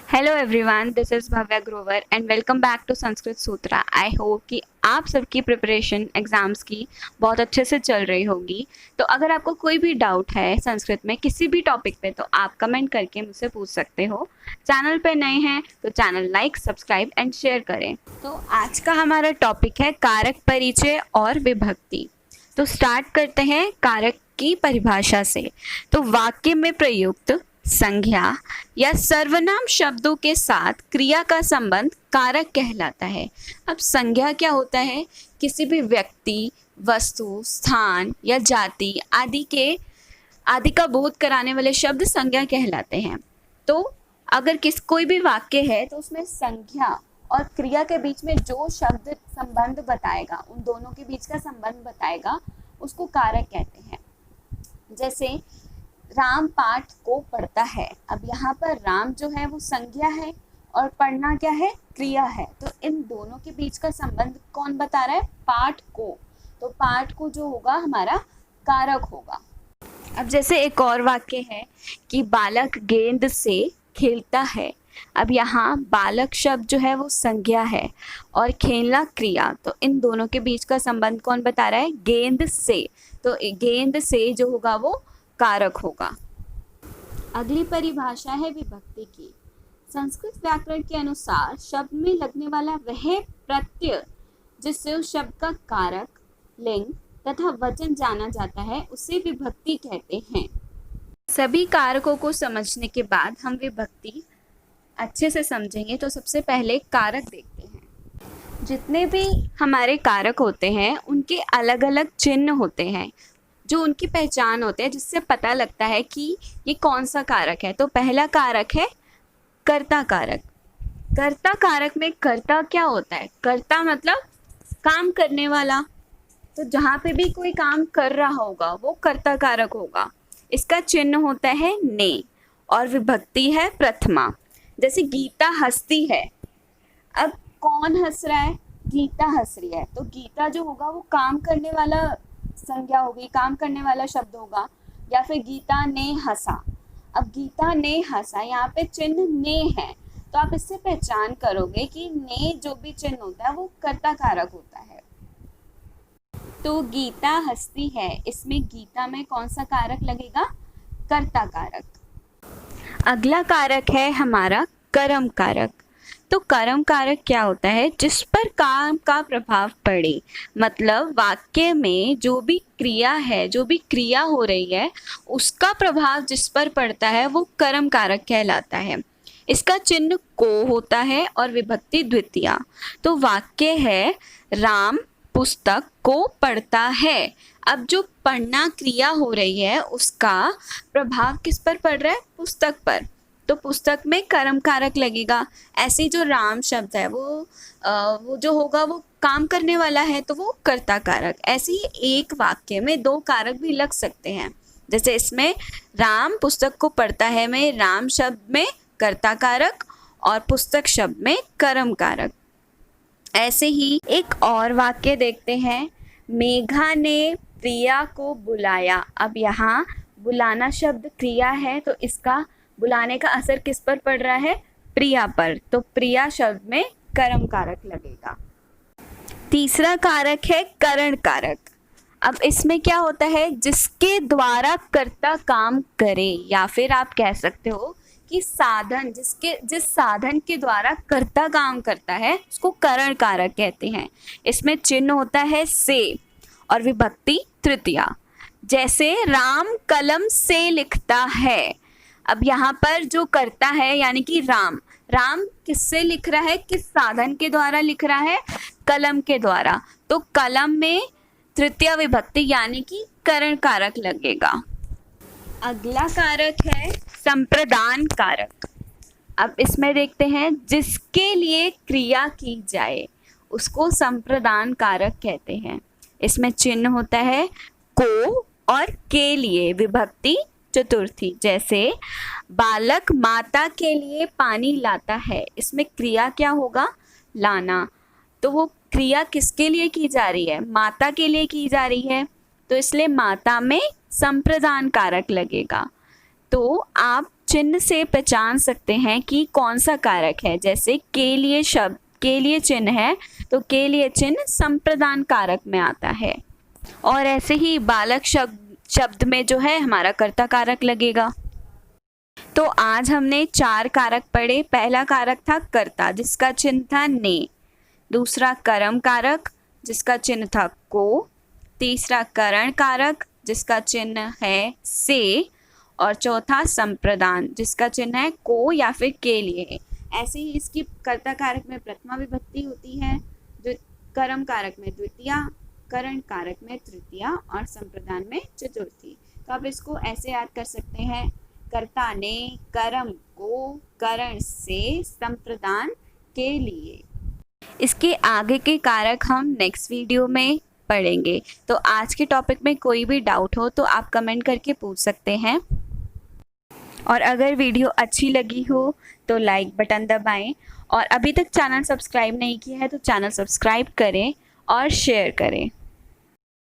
Hello everyone, this is Bhavya Grover and welcome back to Sanskrit Sutra. I hope कि आप सबकी preparation exams की बहुत अच्छे से चल रही होगी। तो अगर आपको कोई भी डाउट है संस्कृत में किसी भी टॉपिक पे, तो आप कमेंट करके मुझसे पूछ सकते हो। चैनल पे नए हैं तो channel like, subscribe and share करें। तो आज का हमारा टॉपिक है कारक परिचय और विभक्ति। तो स्टार्ट करते हैं कारक की परिभाषा से। तो वाक्य में प्रयुक्त संज्ञा या सर्वनाम शब्दों के साथ क्रिया का संबंध कारक कहलाता है। अब संज्ञा क्या होता है? किसी भी व्यक्ति, वस्तु, स्थान या जाति आदि का बोध कराने वाले शब्द संज्ञा कहलाते हैं। तो अगर कोई भी वाक्य है तो उसमें संज्ञा और क्रिया के बीच में जो शब्द संबंध बताएगा, उन दोनों के बीच का संबंध बताएगा, उसको कारक कहते हैं। जैसे राम पाठ को पढ़ता है। अब यहाँ पर राम जो है वो संज्ञा है और पढ़ना क्या है? क्रिया है। तो इन दोनों के बीच का संबंध कौन बता रहा है? पाठ को। तो पाठ को जो होगा हमारा कारक होगा। अब जैसे एक और वाक्य है कि बालक गेंद से खेलता है। अब यहाँ बालक शब्द जो है वो संज्ञा है और खेलना क्रिया। तो इन दोनों के बीच का संबंध कौन बता रहा है? गेंद से। तो गेंद से जो होगा वो कारक होगा। अगली परिभाषा है विभक्ति की। संस्कृत व्याकरण के अनुसार शब्द में लगने वाला वह प्रत्यय जिससे उस शब्द का कारक, लिंग तथा वचन जाना जाता है, उसे विभक्ति कहते हैं। सभी कारकों को समझने के बाद हम विभक्ति अच्छे से समझेंगे। तो सबसे पहले कारक देखते हैं। जितने भी हमारे कारक होते हैं उनके अलग अलग चिन्ह होते हैं जो उनकी पहचान होते हैं, जिससे पता लगता है कि ये कौन सा कारक है। तो पहला कारक है कर्ता कारक। कर्ता कारक में कर्ता क्या होता है? कर्ता मतलब काम करने वाला। तो जहाँ पे भी कोई काम कर रहा होगा वो कर्ता कारक होगा। इसका चिन्ह होता है ने और विभक्ति है प्रथमा। जैसे गीता हंसती है। अब कौन हंस रहा है? गीता हंस रही है। तो गीता जो होगा वो काम करने वाला संज्ञा होगी, काम करने वाला शब्द होगा। या फिर गीता ने हंसा। अब गीता ने हंसा, यहाँ पे चिन्ह ने है। तो आप इससे पहचान करोगे कि ने जो भी चिन्ह होता है वो कर्ता कारक होता है। तो गीता हंसती है, इसमें गीता में कौन सा कारक लगेगा? कर्ता कारक। अगला कारक है हमारा कर्म कारक। तो कर्म कारक क्या होता है? जिस पर काम का प्रभाव पड़े। मतलब वाक्य में जो भी क्रिया है, जो भी क्रिया हो रही है, उसका प्रभाव जिस पर पड़ता है वो कर्म कारक कहलाता है। इसका चिन्ह को होता है और विभक्ति द्वितीया। तो वाक्य है राम पुस्तक को पढ़ता है। अब जो पढ़ना क्रिया हो रही है उसका प्रभाव किस पर पड़ रहा है? पुस्तक पर। तो पुस्तक में कर्म कारक लगेगा। ऐसे जो राम शब्द है वो जो होगा वो काम करने वाला है, तो वो कर्ता कारक। ऐसे ही एक वाक्य में दो कारक भी लग सकते हैं। जैसे इसमें राम पुस्तक को पढ़ता है में राम शब्द में कर्ता कारक और पुस्तक शब्द में कर्म कारक। ऐसे ही एक और वाक्य देखते हैं। मेघा ने प्रिया को बुलाया। अब यहाँ बुलाना शब्द क्रिया है, तो इसका बुलाने का असर किस पर पड़ रहा है? प्रिया पर। तो प्रिया शब्द में कर्म कारक लगेगा। तीसरा कारक है करण कारक। अब इसमें क्या होता है? जिसके द्वारा कर्ता काम करे, या फिर आप कह सकते हो कि साधन, जिस साधन के द्वारा कर्ता काम करता है उसको करण कारक कहते हैं। इसमें चिन्ह होता है से और विभक्ति तृतीया। जैसे राम कलम से लिखता है। अब यहाँ पर जो करता है यानी कि राम किससे लिख रहा है? किस साधन के द्वारा लिख रहा है? कलम के द्वारा। तो कलम में तृतीय विभक्ति यानी कि करण कारक लगेगा। अगला कारक है संप्रदान कारक। अब इसमें देखते हैं जिसके लिए क्रिया की जाए उसको संप्रदान कारक कहते हैं। इसमें चिन्ह होता है को और के लिए, विभक्ति चतुर्थी। जैसे बालक माता के लिए पानी लाता है। इसमें क्रिया क्या होगा? लाना। तो वो क्रिया किसके लिए की जा रही है? माता के लिए की जा रही है, तो इसलिए माता में संप्रदान कारक लगेगा। तो आप चिन्ह से पहचान सकते हैं कि कौन सा कारक है। जैसे के लिए शब्द, के लिए चिन्ह है तो के लिए चिन्ह संप्रदान कारक में आता है। और ऐसे ही बालक शब्द में जो है हमारा कर्ता कारक लगेगा। तो आज हमने 4 कारक पढ़े। पहला कारक था कर्ता जिसका चिन्ह था ने, दूसरा कर्म कारक जिसका चिन्ह था को, तीसरा करण कारक जिसका चिन्ह है से, और चौथा संप्रदान जिसका चिन्ह है को या फिर के लिए। ऐसे ही इसकी कर्ता कारक में प्रथमा विभक्ति होती है, जो कर्म कारक में द्वितीया, करण कारक में तृतीया और संप्रदान में चतुर्थी। तो आप इसको ऐसे याद कर सकते हैं, कर्ता ने, कर्म को, करण से, संप्रदान के लिए। इसके आगे के कारक हम नेक्स्ट वीडियो में पढ़ेंगे। तो आज के टॉपिक में कोई भी डाउट हो तो आप कमेंट करके पूछ सकते हैं। और अगर वीडियो अच्छी लगी हो तो लाइक बटन दबाएं, और अभी तक चैनल सब्सक्राइब नहीं किया है तो चैनल सब्सक्राइब करें और शेयर करें।